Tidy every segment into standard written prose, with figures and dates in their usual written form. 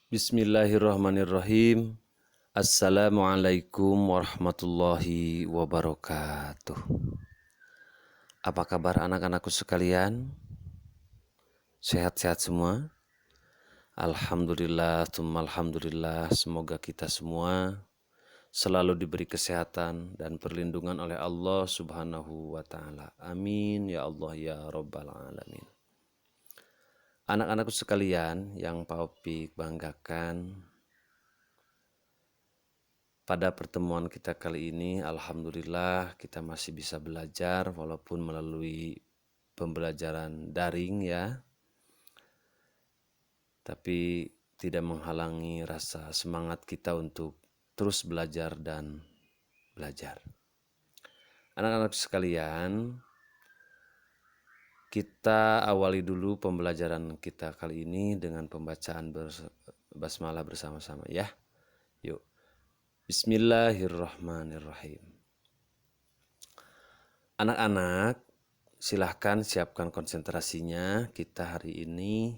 Bismillahirrahmanirrahim. Assalamualaikum warahmatullahi wabarakatuh. Apa kabar anak-anakku sekalian? Sehat-sehat semua? Alhamdulillah, alhamdulillah. Semoga kita semua selalu diberi kesehatan dan perlindungan oleh Allah Subhanahu wa Ta'ala. Amin ya Allah ya Rabbal Alamin. Anak-anakku sekalian yang Pak Opik banggakan, pada pertemuan kita kali ini, alhamdulillah kita masih bisa belajar walaupun melalui pembelajaran daring ya. Tapi tidak menghalangi rasa semangat kita untuk terus belajar dan belajar. Anak-anak sekalian, kita awali dulu pembelajaran kita kali ini dengan pembacaan basmalah bersama-sama ya. Yuk. Bismillahirrahmanirrahim. Anak-anak, silahkan siapkan konsentrasinya. Kita hari ini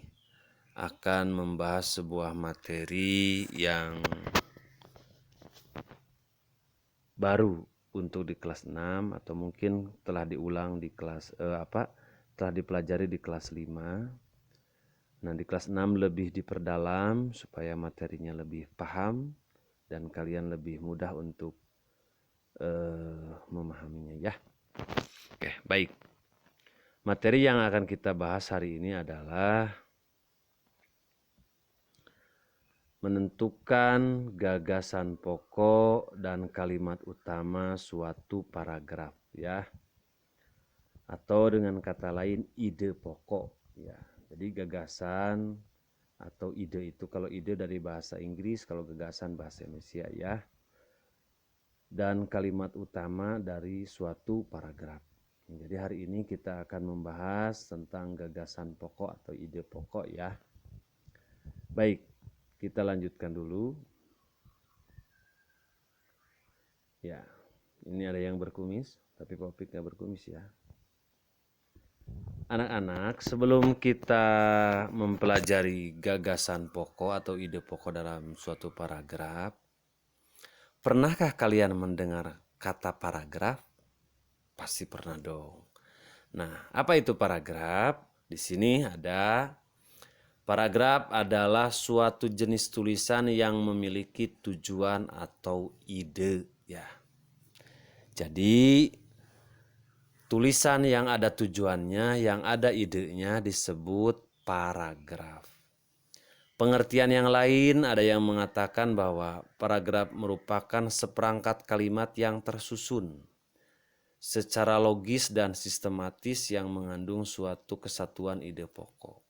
akan membahas sebuah materi yang baru untuk di kelas 6 atau mungkin telah diulang di kelas telah dipelajari di kelas 5. Nah, di kelas 6 lebih diperdalam supaya materinya lebih paham dan kalian lebih mudah untuk memahaminya ya. Oke, baik. Materi yang akan kita bahas hari ini adalah menentukan gagasan pokok dan kalimat utama suatu paragraf ya. Atau dengan kata lain ide pokok ya. Jadi gagasan atau ide itu, kalau ide dari bahasa Inggris, kalau gagasan bahasa Indonesia ya. Dan kalimat utama dari suatu paragraf. Jadi hari ini kita akan membahas tentang gagasan pokok atau ide pokok ya. Baik, kita lanjutkan dulu. Ya, ini ada yang berkumis, tapi Pak Opik nggak berkumis ya. Anak-anak, sebelum kita mempelajari gagasan pokok atau ide pokok dalam suatu paragraf, pernahkah kalian mendengar kata paragraf? Pasti pernah dong. Nah, apa itu paragraf? Di sini ada paragraf adalah suatu jenis tulisan yang memiliki tujuan atau ide ya. Jadi tulisan yang ada tujuannya, yang ada idenya disebut paragraf. Pengertian yang lain ada yang mengatakan bahwa paragraf merupakan seperangkat kalimat yang tersusun secara logis dan sistematis yang mengandung suatu kesatuan ide pokok.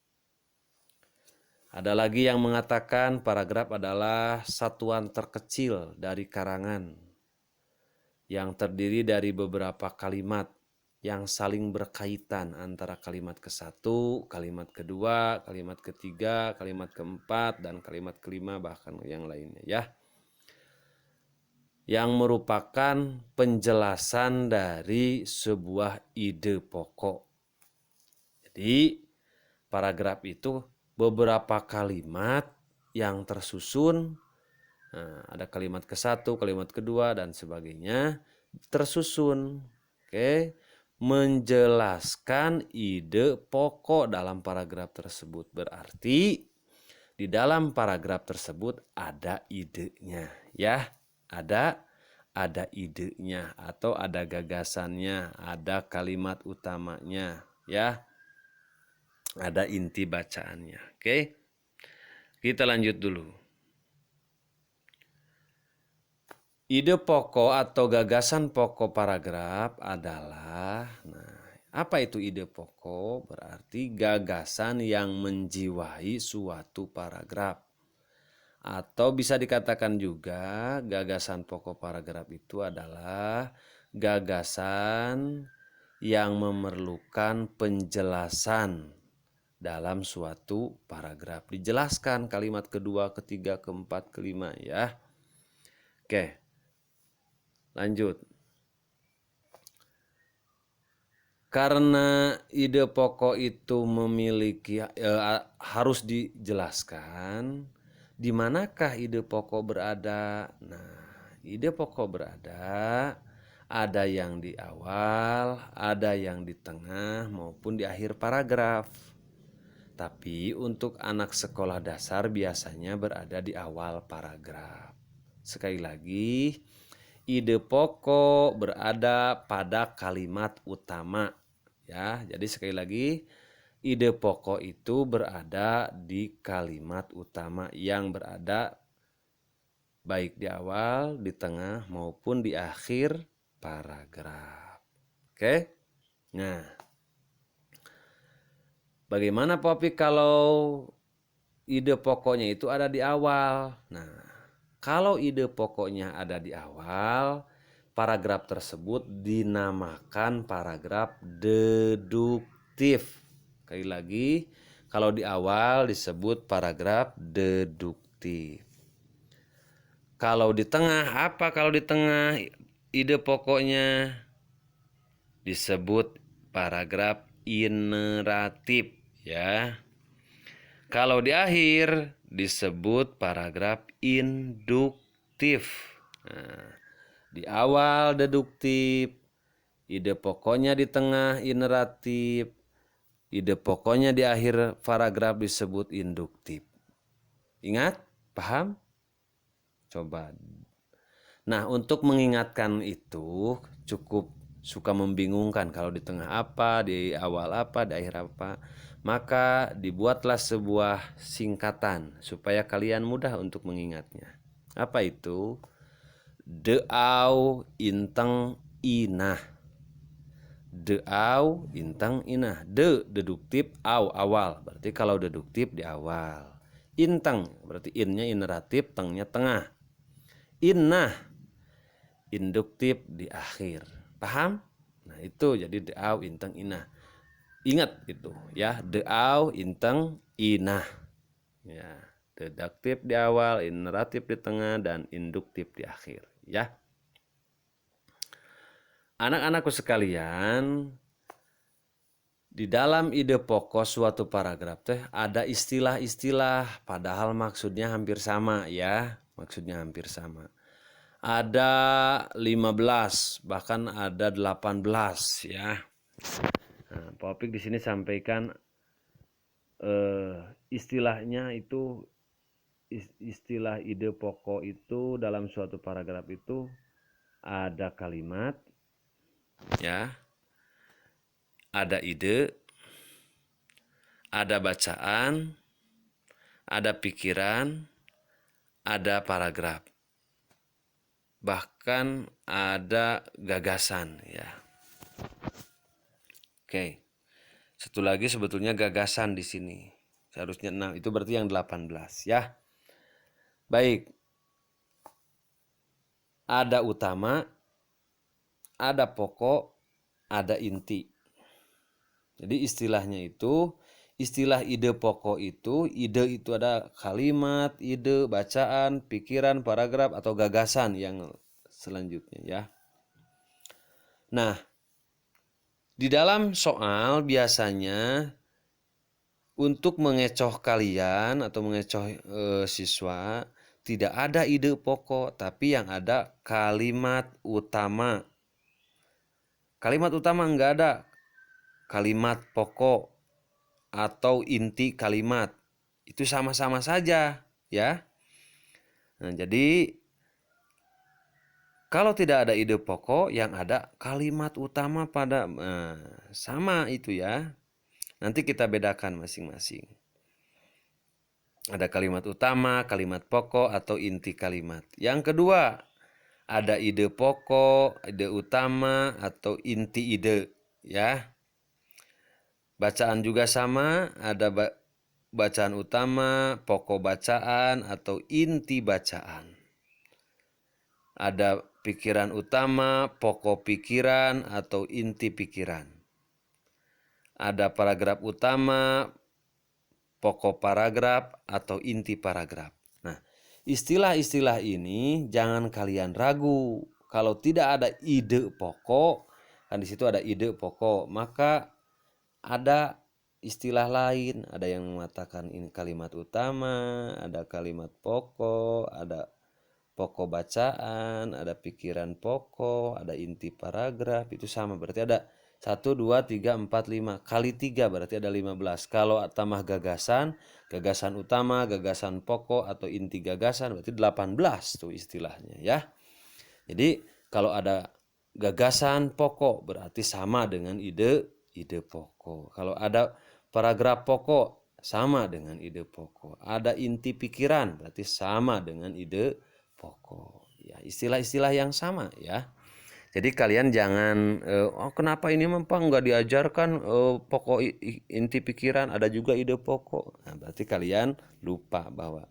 Ada lagi yang mengatakan paragraf adalah satuan terkecil dari karangan yang terdiri dari beberapa kalimat yang saling berkaitan antara kalimat ke-1, kalimat kedua, kalimat ketiga, kalimat keempat, dan kalimat kelima bahkan yang lainnya ya. Yang merupakan penjelasan dari sebuah ide pokok. Jadi paragraf itu beberapa kalimat yang tersusun, nah, ada kalimat ke-1, kalimat kedua, dan sebagainya tersusun. Oke. Menjelaskan ide pokok dalam paragraf tersebut. Berarti di dalam paragraf tersebut ada idenya ya. Ada idenya atau ada gagasannya, ada kalimat utamanya ya. Ada inti bacaannya. Oke. Kita lanjut dulu. Ide pokok atau gagasan pokok paragraf adalah, apa itu ide pokok? Berarti gagasan yang menjiwai suatu paragraf. Atau bisa dikatakan juga gagasan pokok paragraf itu adalah gagasan yang memerlukan penjelasan dalam suatu paragraf. Dijelaskan kalimat kedua, ketiga, keempat, kelima ya. Oke. Lanjut. Karena ide pokok itu memiliki harus dijelaskan Di manakah ide pokok berada? Nah, ide pokok berada ada yang di awal, ada yang di tengah maupun di akhir paragraf. Tapi untuk anak sekolah dasar biasanya berada di awal paragraf. Sekali lagi, ide pokok berada pada kalimat utama. Ya, jadi sekali lagi, ide pokok itu berada di kalimat utama yang berada baik di awal, di tengah maupun di akhir paragraf. Oke? Nah, bagaimana Popik kalau ide pokoknya itu ada di awal? Nah, kalau ide pokoknya ada di awal, paragraf tersebut dinamakan paragraf deduktif. Sekali lagi, kalau di awal disebut paragraf deduktif. Kalau di tengah, apa kalau di tengah ide pokoknya? Disebut paragraf ineratif, ya. Kalau di akhir disebut paragraf induktif. Nah, di awal deduktif, ide pokoknya di tengah ineratif, ide pokoknya di akhir paragraf disebut induktif. Ingat? Paham? Coba. Nah, untuk mengingatkan itu cukup suka membingungkan kalau di tengah apa, di awal apa, di akhir apa. Maka dibuatlah sebuah singkatan supaya kalian mudah untuk mengingatnya. Apa itu? Deau inteng inah. Deau inteng inah. De deduktif, au awal. Berarti kalau deduktif di awal. Inteng berarti innya ineratif, tengnya tengah. Inah induktif di akhir. Paham? Nah, itu jadi deau inteng inah. Ingat itu ya, deau inteng inah. Ya, deduktif di awal, ineratif di tengah dan induktif di akhir, ya. Anak-anakku sekalian, di dalam ide pokok suatu paragraf teh ada istilah-istilah padahal maksudnya hampir sama, ya. Maksudnya hampir sama. Ada 15, bahkan ada 18, ya. Nah, Popik di sini sampaikan istilahnya itu, istilah ide pokok itu dalam suatu paragraf itu ada kalimat, ya, ada ide, ada bacaan, ada pikiran, ada paragraf, bahkan ada gagasan, ya. Oke. Satu lagi sebetulnya gagasan di sini. Seharusnya 6, itu berarti yang 18, ya. Baik. Ada utama, ada pokok, ada inti. Jadi istilahnya itu, istilah ide pokok itu, ide itu ada kalimat, ide, bacaan, pikiran, paragraf, atau gagasan yang selanjutnya, ya. Nah, di dalam soal biasanya untuk mengecoh kalian atau mengecoh siswa, tidak ada ide pokok, tapi yang ada kalimat utama. Kalimat utama enggak ada. Kalimat pokok atau inti kalimat. Itu sama-sama saja, ya. Nah, jadi kalau tidak ada ide pokok, yang ada kalimat utama pada sama itu, ya. Nanti kita bedakan masing-masing. Ada kalimat utama, kalimat pokok, atau inti kalimat. Yang kedua, ada ide pokok, ide utama, atau inti ide, ya. Bacaan juga sama, ada bacaan utama, pokok bacaan, atau inti bacaan. Ada pikiran utama, pokok pikiran, atau inti pikiran. Ada paragraf utama, pokok paragraf, atau inti paragraf. Nah, istilah-istilah ini jangan kalian ragu. Kalau tidak ada ide pokok, kan di situ ada ide pokok, maka ada istilah lain, ada yang mengatakan ini kalimat utama, ada kalimat pokok, ada pokok bacaan, ada pikiran pokok, ada inti paragraf, itu sama. Berarti ada 1, 2, 3, 4, 5. Kali 3 berarti ada 15. Kalau tambah gagasan, gagasan utama, gagasan pokok, atau inti gagasan, berarti 18 tuh istilahnya ya. Jadi kalau ada gagasan pokok berarti sama dengan ide pokok. Kalau ada paragraf pokok sama dengan ide pokok. Ada inti pikiran berarti sama dengan ide pokok. Ya, istilah-istilah yang sama ya. Jadi kalian jangan oh kenapa ini memang nggak diajarkan pokok inti pikiran, ada juga ide pokok. Nah, berarti kalian lupa bahwa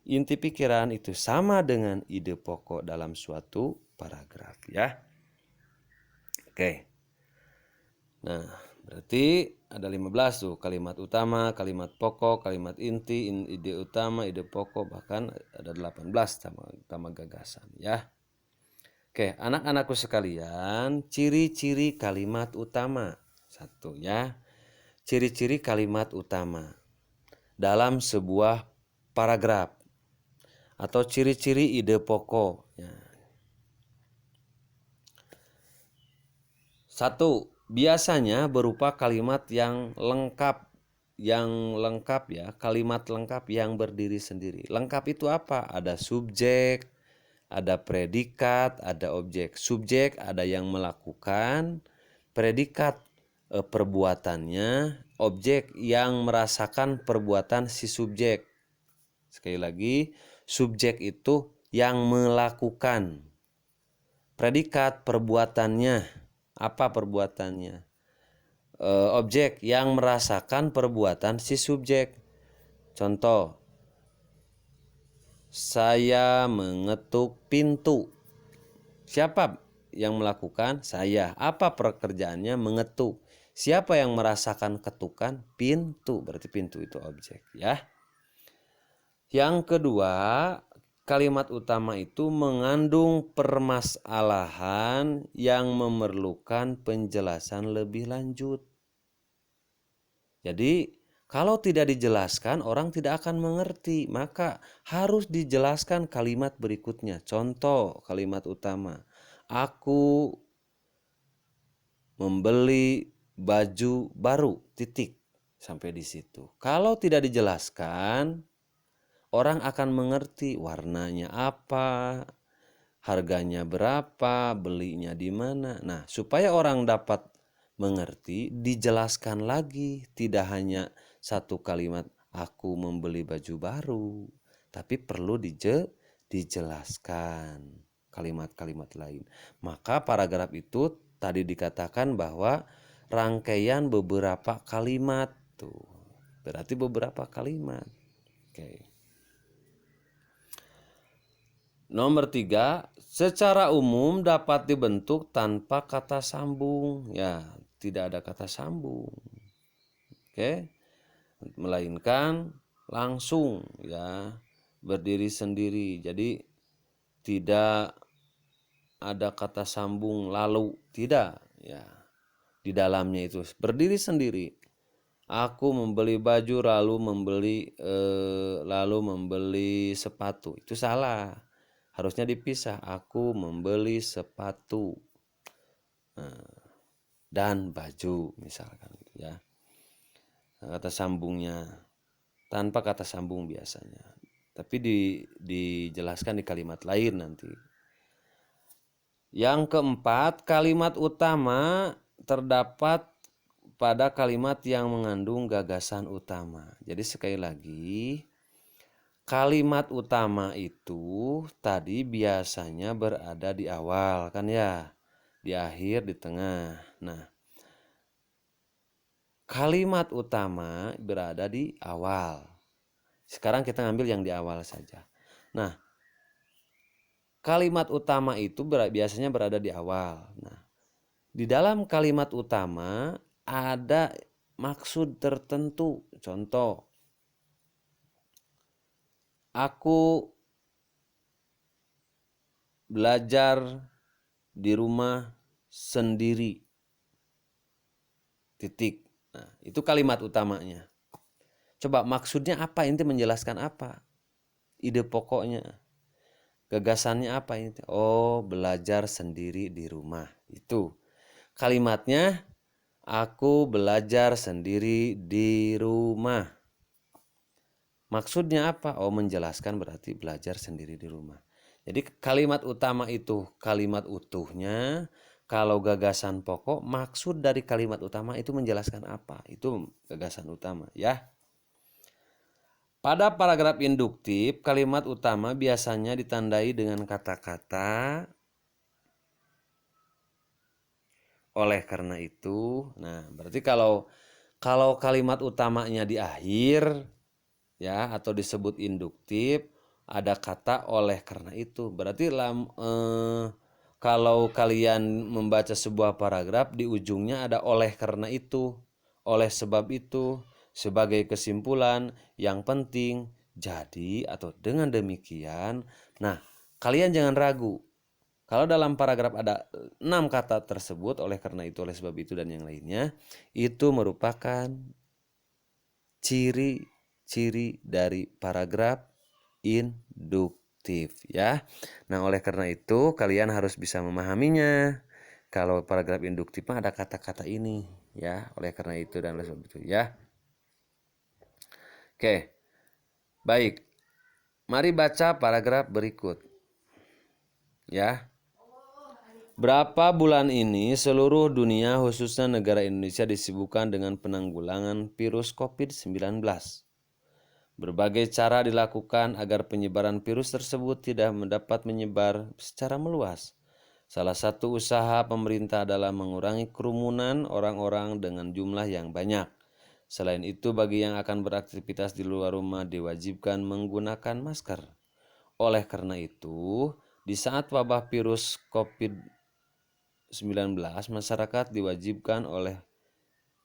inti pikiran itu sama dengan ide pokok dalam suatu paragraf ya. Oke. Nah, berarti ada 15 tuh, kalimat utama, kalimat pokok, kalimat inti, ide utama, ide pokok, bahkan ada 18 tambah gagasan ya. Oke, anak-anakku sekalian, ciri-ciri kalimat utama. Satu ya. Ciri-ciri kalimat utama dalam sebuah paragraf atau ciri-ciri ide pokok. Ya. Satu, biasanya berupa kalimat yang lengkap ya, kalimat lengkap yang berdiri sendiri. Lengkap itu apa? Ada subjek, ada predikat, ada objek. Subjek ada yang melakukan, predikat perbuatannya, objek yang merasakan perbuatan si subjek. Sekali lagi, subjek itu yang melakukan, predikat perbuatannya. Apa perbuatannya? Objek yang merasakan perbuatan si subjek. Contoh, saya mengetuk pintu. Siapa yang melakukan? Saya. Apa pekerjaannya? Mengetuk. Siapa yang merasakan ketukan? Pintu. Berarti pintu itu objek ya. Yang kedua, kalimat utama itu mengandung permasalahan yang memerlukan penjelasan lebih lanjut. Jadi kalau tidak dijelaskan orang tidak akan mengerti, maka harus dijelaskan kalimat berikutnya. Contoh kalimat utama, aku membeli baju baru, titik, sampai di situ. Kalau tidak dijelaskan, orang akan mengerti warnanya apa, harganya berapa, belinya di mana. Nah, supaya orang dapat mengerti, dijelaskan lagi, tidak hanya satu kalimat aku membeli baju baru, tapi perlu dijelaskan kalimat-kalimat lain. Maka paragraf itu tadi dikatakan bahwa rangkaian beberapa kalimat tuh. Berarti beberapa kalimat. Oke. Nomor 3, secara umum dapat dibentuk tanpa kata sambung. Ya, tidak ada kata sambung. Oke. Melainkan langsung ya, berdiri sendiri. Jadi tidak ada kata sambung lalu, tidak ya. Di dalamnya itu berdiri sendiri. Aku membeli baju lalu membeli sepatu. Itu salah. Harusnya dipisah. Aku membeli sepatu dan baju misalkan ya. Kata sambungnya tanpa kata sambung biasanya. Tapi dijelaskan di kalimat lain nanti. Yang keempat, kalimat utama terdapat pada kalimat yang mengandung gagasan utama. Jadi sekali lagi, kalimat utama itu tadi biasanya berada di awal kan ya, di akhir, di tengah. Nah, kalimat utama berada di awal. Sekarang kita ngambil yang di awal saja. Nah, kalimat utama itu biasanya berada di awal. Nah, di dalam kalimat utama ada maksud tertentu. Contoh, aku belajar di rumah sendiri. Titik. Nah, itu kalimat utamanya. Coba maksudnya apa? Inti menjelaskan apa? Ide pokoknya, gagasannya apa ini? Oh, belajar sendiri di rumah. Itu kalimatnya, aku belajar sendiri di rumah. Maksudnya apa? Oh, menjelaskan berarti belajar sendiri di rumah. Jadi kalimat utama itu kalimat utuhnya. Kalau gagasan pokok, maksud dari kalimat utama itu menjelaskan apa? Itu gagasan utama ya. Pada paragraf induktif, kalimat utama biasanya ditandai dengan kata-kata oleh karena itu. Nah, berarti kalau kalimat utamanya di akhir ya atau disebut induktif, ada kata oleh karena itu. Berarti kalau kalian membaca sebuah paragraf di ujungnya ada oleh karena itu, oleh sebab itu, sebagai kesimpulan, yang penting, jadi atau dengan demikian. Nah, kalian jangan ragu. Kalau dalam paragraf ada 6 kata tersebut, oleh karena itu, oleh sebab itu, dan yang lainnya, itu merupakan ciri-ciri dari paragraf induktif ya. Nah, oleh karena itu kalian harus bisa memahaminya. Kalau paragraf induktif mah ada kata-kata ini ya, oleh karena itu dan oleh sebab itu ya. Oke. Baik. Mari baca paragraf berikut. Ya. Berapa bulan ini seluruh dunia khususnya negara Indonesia disibukkan dengan penanggulangan virus COVID-19. Berbagai cara dilakukan agar penyebaran virus tersebut tidak mendapat menyebar secara meluas. Salah satu usaha pemerintah adalah mengurangi kerumunan orang-orang dengan jumlah yang banyak. Selain itu, bagi yang akan beraktivitas di luar rumah diwajibkan menggunakan masker. Oleh karena itu, di saat wabah virus COVID-19, masyarakat diwajibkan oleh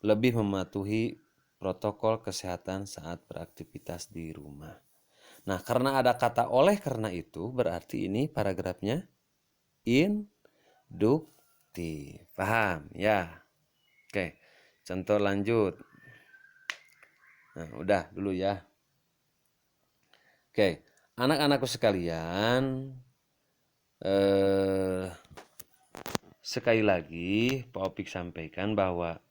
lebih mematuhi protokol kesehatan saat beraktivitas di rumah. Nah, karena ada kata oleh karena itu, berarti ini paragrafnya induktif. Paham? Ya. Oke, contoh lanjut. Nah, udah dulu ya. Oke, anak-anakku sekalian, sekali lagi Pak Opik sampaikan bahwa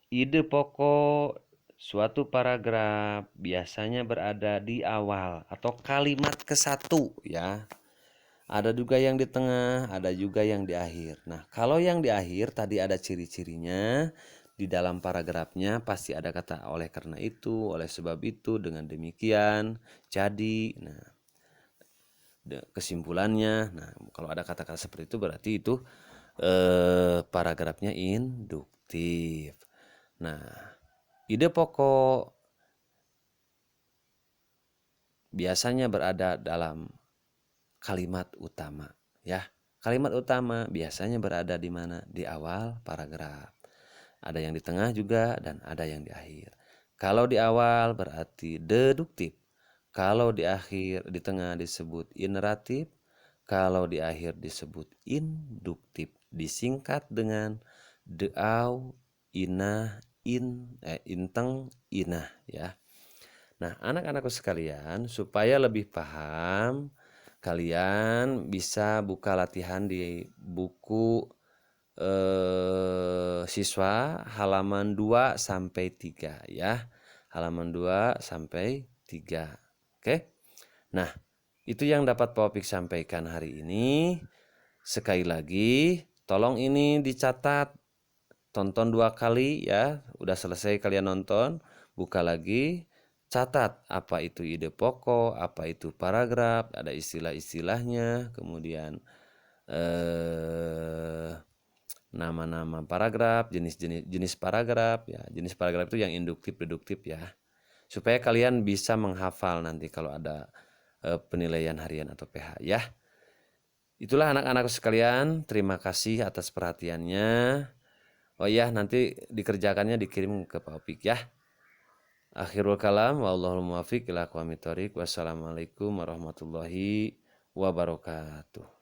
ide pokok suatu paragraf biasanya berada di awal atau kalimat ke-1 ya. Ada juga yang di tengah, ada juga yang di akhir. Nah, kalau yang di akhir tadi ada ciri-cirinya. Di dalam paragrafnya pasti ada kata oleh karena itu, oleh sebab itu, dengan demikian, jadi. Nah, kesimpulannya. Nah, kalau ada kata-kata seperti itu berarti itu paragrafnya induktif. Nah, ide pokok biasanya berada dalam kalimat utama ya. Kalimat utama biasanya berada di mana? Di awal paragraf. Ada yang di tengah juga dan ada yang di akhir. Kalau di awal berarti deduktif. Kalau di akhir di tengah disebut ineratif. Kalau di akhir disebut induktif. Disingkat dengan deau, inah, inteng, inah ya. Nah, anak-anakku sekalian, supaya lebih paham, kalian bisa buka latihan di buku siswa halaman 2 sampai 3 ya. Halaman 2 sampai 3. Oke? Nah, itu yang dapat Pak Opik sampaikan hari ini. Sekali lagi, tolong ini dicatat. Tonton 2 kali ya. Udah selesai kalian nonton, buka lagi. Catat apa itu ide pokok, apa itu paragraf, ada istilah-istilahnya, kemudian nama-nama paragraf, jenis paragraf ya. Jenis paragraf itu yang induktif, deduktif ya. Supaya kalian bisa menghafal nanti kalau ada penilaian harian atau PH ya. Itulah anak-anak sekalian, terima kasih atas perhatiannya. Oh ya, nanti dikerjakannya dikirim ke Pak Opik ya. Akhirul kalam, wallahul muwaffiq ila aqwamit thoriq. Wassalamualaikum warahmatullahi wabarakatuh.